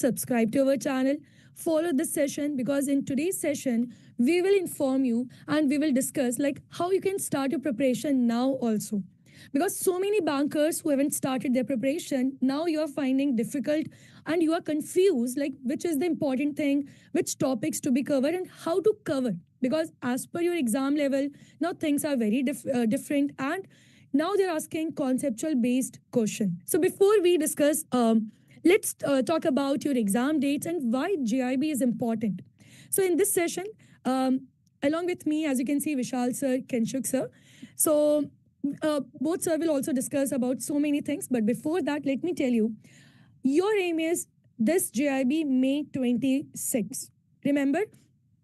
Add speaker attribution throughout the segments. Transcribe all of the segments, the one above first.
Speaker 1: subscribe to our channel, follow this session because in today's session we will inform you and we will discuss like how you can start your preparation now also. Because so many bankers who haven't started their preparation now you are finding difficult and you are confused like which is the important thing, which topics to be covered and how to cover because as per your exam level now things are very different and now they're asking conceptual based question. So before we discuss, let's talk about your exam dates and why JIB is important. So in this session, along with me, as you can see, Vishal sir, Kenshuk sir. So both sir will also discuss about so many things. But before that, let me tell you, your aim is this JIB May 26. Remember,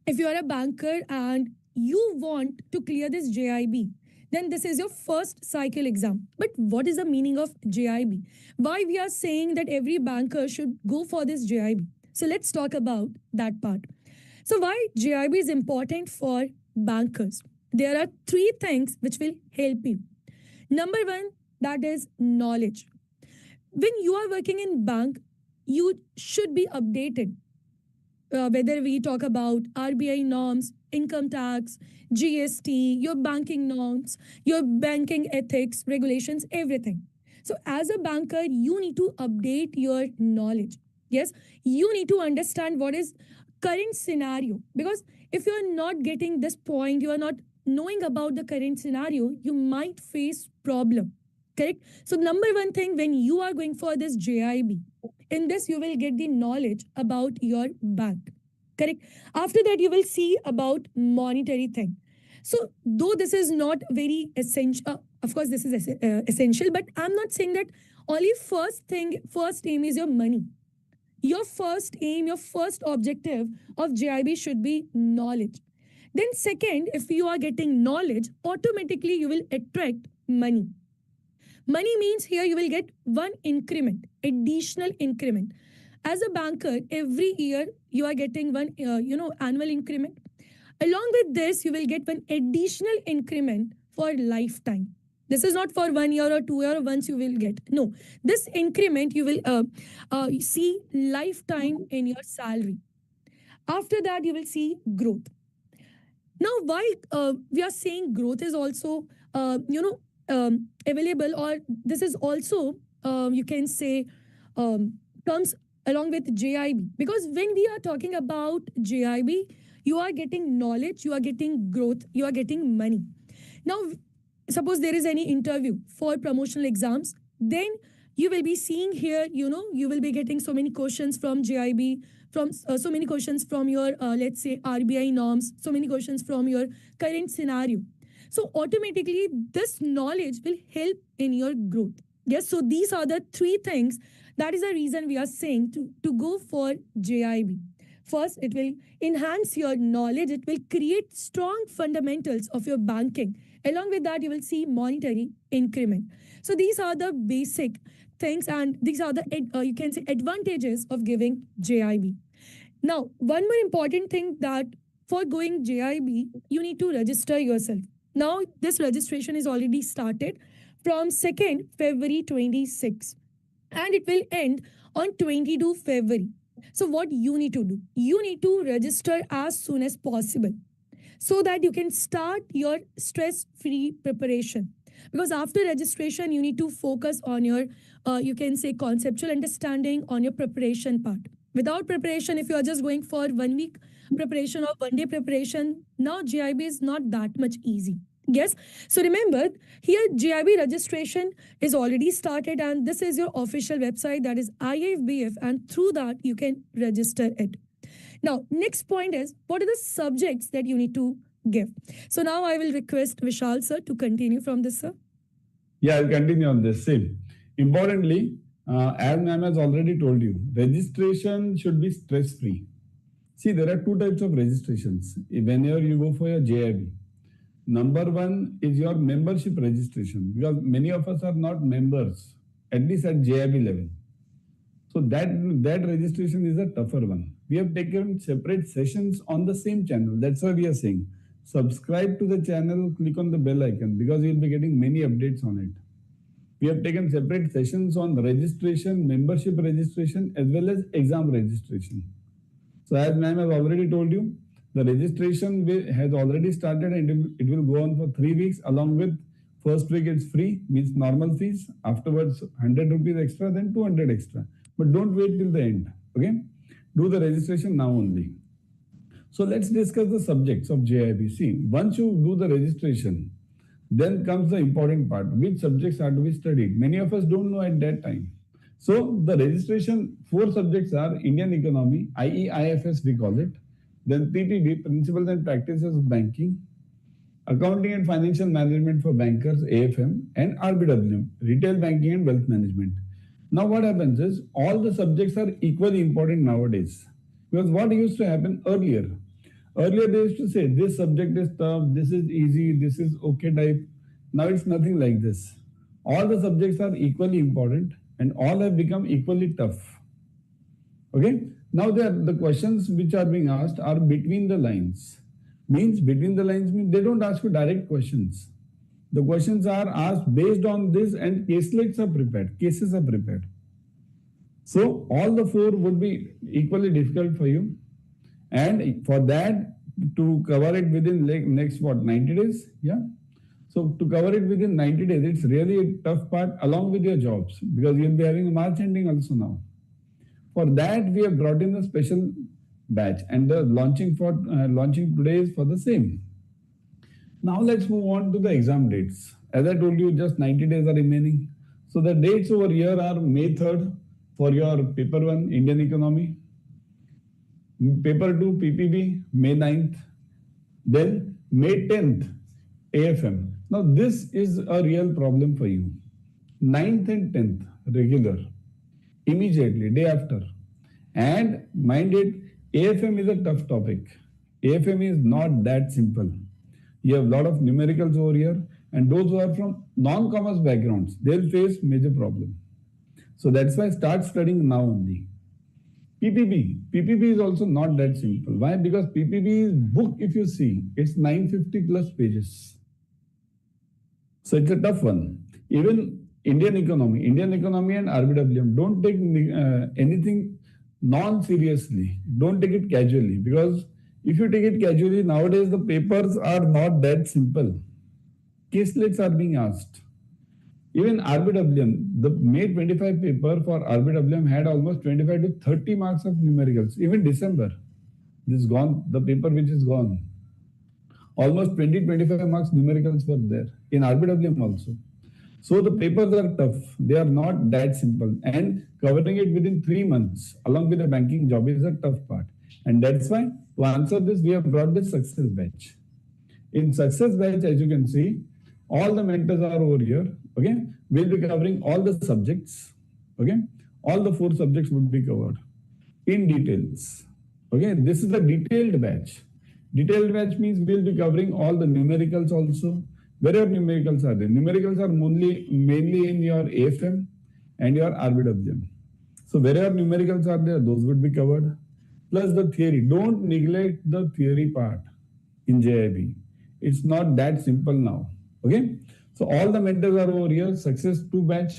Speaker 1: if you are a banker and you want to clear this JIB, then this is your first cycle exam. But what is the meaning of JIB? Why we are saying that every banker should go for this JIB? So let's talk about that part. So why JIB is important for bankers? There are three things which will help you. Number one, that is knowledge. When you are working in bank, you should be updated. Whether we talk about RBI norms, income tax, GST, your banking norms, your banking ethics, regulations, everything. So, as a banker, you need to update your knowledge. Yes, you need to understand what is current scenario because if you are not getting this point, you are not knowing about the current scenario, you might face problem. Correct. So, number one thing when you are going for this JIB, in this you will get the knowledge about your bank. Correct. After that, you will see about monetary thing. So, though this is not very essential, of course, this is essential, but I'm not saying that only first thing, first aim is your money. Your first aim, your first objective of JIB should be knowledge. Then, second, if you are getting knowledge, automatically you will attract money. Money means here you will get one increment, additional increment. As a banker, every year you are getting one, annual increment. Along with this, you will get one additional increment for lifetime. This is not for 1 year or 2 year once you will get. No, this increment you will see lifetime in your salary. After that, you will see growth. Now, why we are saying growth is also, available, or this is also, you can say, comes along with JIB. Because when we are talking about JIB, you are getting knowledge, you are getting growth, you are getting money. Now, suppose there is any interview for promotional exams, then you will be seeing here, you will be getting so many questions from JIB, from so many questions from your, let's say, RBI norms, so many questions from your current scenario. So automatically, this knowledge will help in your growth. Yes, so these are the three things. That is the reason we are saying to go for JIB. First, it will enhance your knowledge. It will create strong fundamentals of your banking. Along with that, you will see monetary increment. So these are the basic things, and these are the you can say advantages of giving JIB. Now, one more important thing that for going JIB, you need to register yourself. Now, this registration is already started from 2nd February 26 and it will end on 22 February. So what you need to do? You need to register as soon as possible so that you can start your stress-free preparation. Because after registration, you need to focus on your, you can say, conceptual understanding on your preparation part. Without preparation, if you are just going for 1 week preparation or 1 day preparation, now JIB is not that much easy. Yes. So remember, here JIB registration is already started and this is your official website, that is IFBF, and through that you can register it. Now, next point is what are the subjects that you need to give? So now I will request Vishal sir to continue from this, sir.
Speaker 2: Yeah, I'll continue on this. Same. Importantly, as ma'am has already told you, registration should be stress-free. See, there are two types of registrations whenever you go for your JIB. Number one is your membership registration, because many of us are not members, at least at JIB level. So that registration is a tougher one. We have taken separate sessions on the same channel. That's why we are saying subscribe to the channel, click on the bell icon, because you'll be getting many updates on it. We have taken separate sessions on registration, membership registration, as well as exam registration. So as ma'am has already told you, the registration has already started and it will go on for 3 weeks. Along with first week it's free, means normal fees. Afterwards 100 rupees extra, then 200 extra. But don't wait till the end. Okay, do the registration now only. So let's discuss the subjects of JAIIB. See, once you do the registration, then comes the important part. Which subjects are to be studied? Many of us don't know at that time. So the registration, 4 subjects are Indian economy, IEIFS we call it, then PPB, principles and practices of banking, accounting and financial management for bankers, AFM, and RBW, retail banking and wealth management. Now what happens is all the subjects are equally important nowadays. Because what used to happen earlier? Earlier they used to say this subject is tough, this is easy, this is okay type. Now it's nothing like this. All the subjects are equally important and all have become equally tough. Okay. Now the questions which are being asked are between the lines. Means between the lines means they don't ask you direct questions. The questions are asked based on this and caselets are prepared. Cases are prepared. So all the 4 would be equally difficult for you. And for that, to cover it within next 90 days? Yeah. So to cover it within 90 days, it's really a tough part along with your jobs because you'll be having a March ending also now. For that, we have brought in a special batch and the launching today is for the same. Now let's move on to the exam dates. As I told you, just 90 days are remaining. So the dates over here are May 3rd for your paper 1, Indian economy. Paper 2, PPB, May 9th. Then May 10th, AFM. Now this is a real problem for you. 9th and 10th, regular. Immediately, day after. And mind it, AFM is a tough topic. AFM is not that simple. You have a lot of numericals over here and those who are from non-commerce backgrounds, they'll face major problem. So that's why start studying now only. PPB is also not that simple. Why? Because PPB's book, if you see, it's 950 plus pages. So it's a tough one. Even Indian economy and RBWM, don't take anything non-seriously. Don't take it casually because if you take it casually, nowadays the papers are not that simple. Caselets are being asked. Even RBWM, the May 25 paper for RBWM had almost 25 to 30 marks of numericals. Even December, this is gone, the paper which is gone. Almost 20-25 marks numericals were there in RBWM also. So the papers are tough. They are not that simple. And covering it within 3 months along with the banking job is a tough part. And that's why to answer this, we have brought this success batch. In success batch, as you can see, all the mentors are over here. Okay, we'll be covering all the subjects. Okay, all the 4 subjects would be covered in details. Okay, this is the detailed batch. Detailed batch means we'll be covering all the numericals also. Wherever numericals are there, numericals are mainly in your AFM and your RBWM. So wherever numericals are there, those would be covered. Plus the theory. Don't neglect the theory part in JAIIB. It's not that simple now. Okay. So all the mentors are over here, success 2 batch,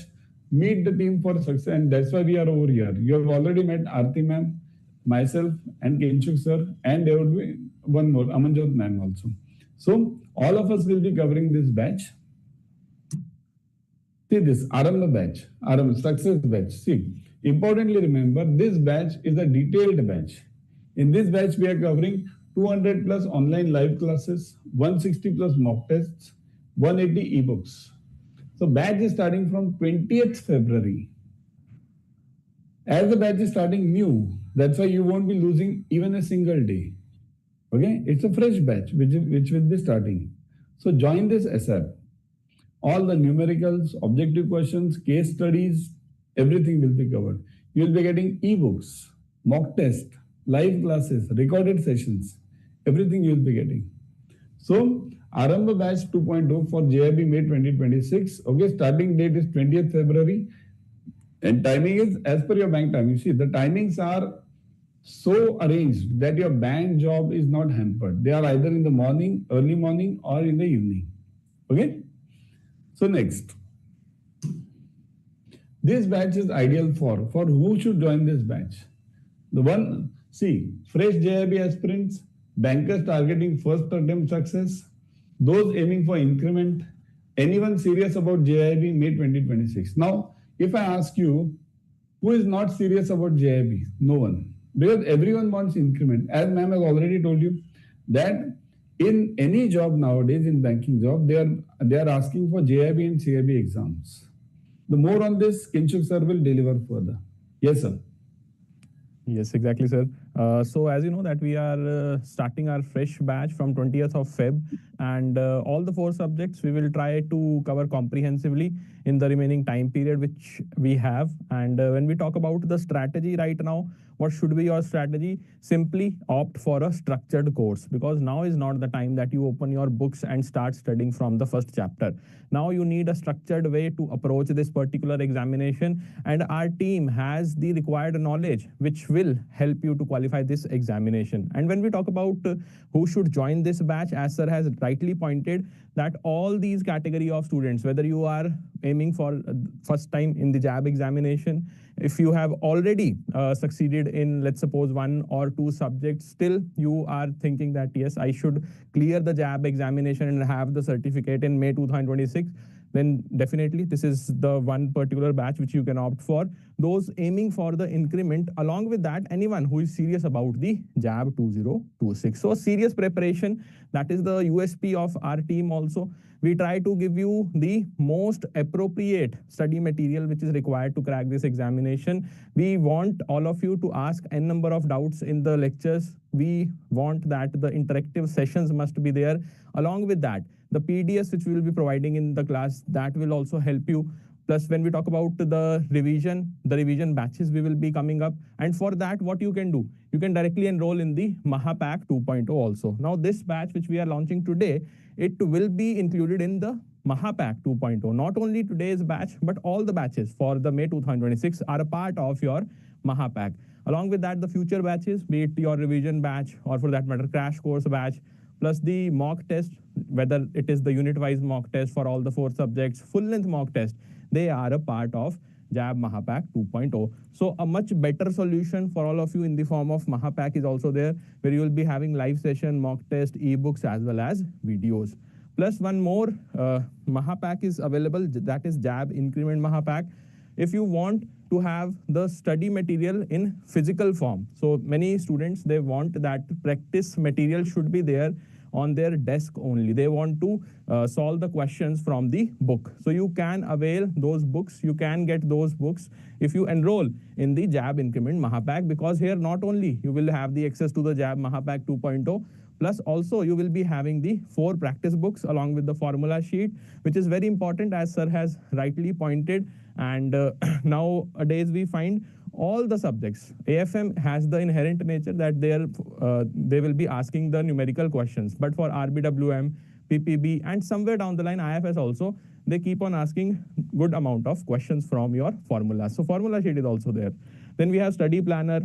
Speaker 2: meet the team for success, and that's why we are over here. You have already met Aarti ma'am, myself and Kinshuk sir, and there would be one more, Amanjot ma'am also. So all of us will be covering this batch. See this, Aramba batch, success batch. See, importantly remember, this batch is a detailed batch. In this batch, we are covering 200 plus online live classes, 160 plus mock tests, 180 ebooks. So batch is starting from 20th February. As the batch is starting new, that's why you won't be losing even a single day. Okay, it's a fresh batch which will be starting. So join this ASAP. All the numericals, objective questions, case studies, everything will be covered. You'll be getting ebooks, mock test, live classes, recorded sessions, everything you'll be getting. So Aramba batch 2.0 for JAIIB May 2026. Okay, starting date is 20th February. And timing is as per your bank time. You see, the timings are so arranged that your bank job is not hampered. They are either in the morning, early morning, or in the evening. Okay? So next. This batch is ideal for who should join this batch. The one, see, fresh JIB aspirants, bankers targeting first attempt success, those aiming for increment, anyone serious about JIB May 2026. Now, if I ask you, who is not serious about JIB? No one. Because everyone wants increment. As ma'am has already told you, that in any job nowadays, in banking job, they are asking for JIB and CIB exams. The more on this, Kinshuk sir will deliver further. Yes, sir.
Speaker 3: Yes, exactly, sir. So as you know that we are starting our fresh batch from 20th of Feb, and all the 4 subjects we will try to cover comprehensively in the remaining time period which we have. And when we talk about the strategy right now, what should be your strategy? Simply opt for a structured course, because now is not the time that you open your books and start studying from the first chapter. Now you need a structured way to approach this particular examination, and our team has the required knowledge which will help you to qualify this examination. And when we talk about who should join this batch, as sir has rightly pointed, that all these category of students, whether you are aiming for first time in the JAIIB examination, if you have already succeeded in, let's suppose, 1 or 2 subjects, still you are thinking that yes, I should clear the JAIIB examination and have the certificate in May 2026, then definitely this is the one particular batch which you can opt for. Those aiming for the increment, along with that, anyone who is serious about the JAIIB 2026. So serious preparation, that is the USP of our team also. We try to give you the most appropriate study material which is required to crack this examination. We want all of you to ask n number of doubts in the lectures. We want that the interactive sessions must be there. Along with that, the PDFs which we will be providing in the class, that will also help you. Plus, when we talk about the revision batches we will be coming up. And for that, what you can do? You can directly enroll in the Mahapack 2.0 also. Now, this batch which we are launching today, it will be included in the Mahapack 2.0. Not only today's batch, but all the batches for the May 2026 are a part of your Mahapack. Along with that, the future batches, be it your revision batch or for that matter, crash course batch, plus the mock test, whether it is the unit-wise mock test for all the 4 subjects, full-length mock test, they are a part of JAIIB Mahapack 2.0. So a much better solution for all of you in the form of Mahapack is also there, where you will be having live session, mock test, ebooks, as well as videos. Plus one more Mahapack is available, that is JAIIB Increment Mahapack. If you want to have the study material in physical form, so many students, they want that practice material should be there on their desk only. They want to solve the questions from the book. So you can avail those books. You can get those books if you enroll in the JAIIB Increment Mahapack, because here not only you will have the access to the JAIIB Mahapack 2.0, plus also you will be having the 4 practice books along with the formula sheet, which is very important, as sir has rightly pointed. And nowadays we find all the subjects, AFM has the inherent nature that they will be asking the numerical questions. But for RBWM, PPB, and somewhere down the line, IFS also, they keep on asking good amount of questions from your formula. So formula sheet is also there. Then we have study planner,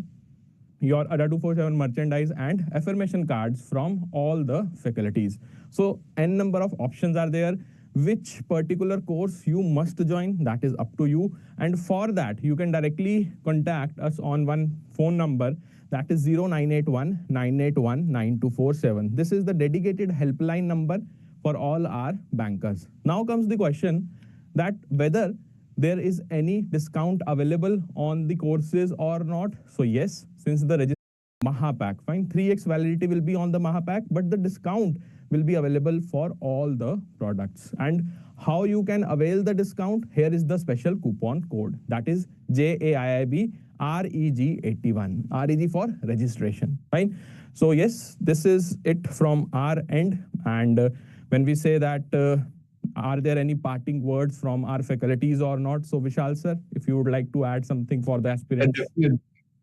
Speaker 3: your ADA 247 merchandise, and affirmation cards from all the faculties. So n number of options are there. Which particular course you must join, that is up to you. And for that, you can directly contact us on one phone number, that is 0981 981 9247. This is the dedicated helpline number for all our bankers. Now comes the question that whether there is any discount available on the courses or not. So yes, since the registration Mahapack, fine, 3x validity will be on the Mahapack, but the discount will be available for all the products. And how you can avail the discount? Here is the special coupon code, that is JAIIB REG81. REG for registration, fine. So yes, this is it from our end. And when we say that are there any parting words from our faculties or not? So Vishal sir, if you would like to add something for the aspirants.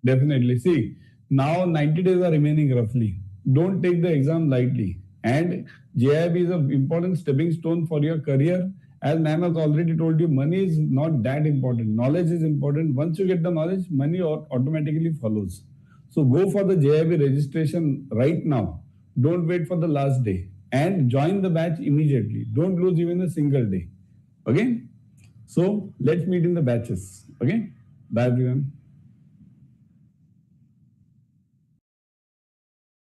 Speaker 2: Definitely. See, now 90 days are remaining roughly. Don't take the exam lightly. And JIIB is an important stepping stone for your career. As ma'am has already told you, money is not that important. Knowledge is important. Once you get the knowledge, money automatically follows. So go for the JIIB registration right now. Don't wait for the last day. And join the batch immediately. Don't lose even a single day. Okay? So let's meet in the batches. Okay. Bye everyone.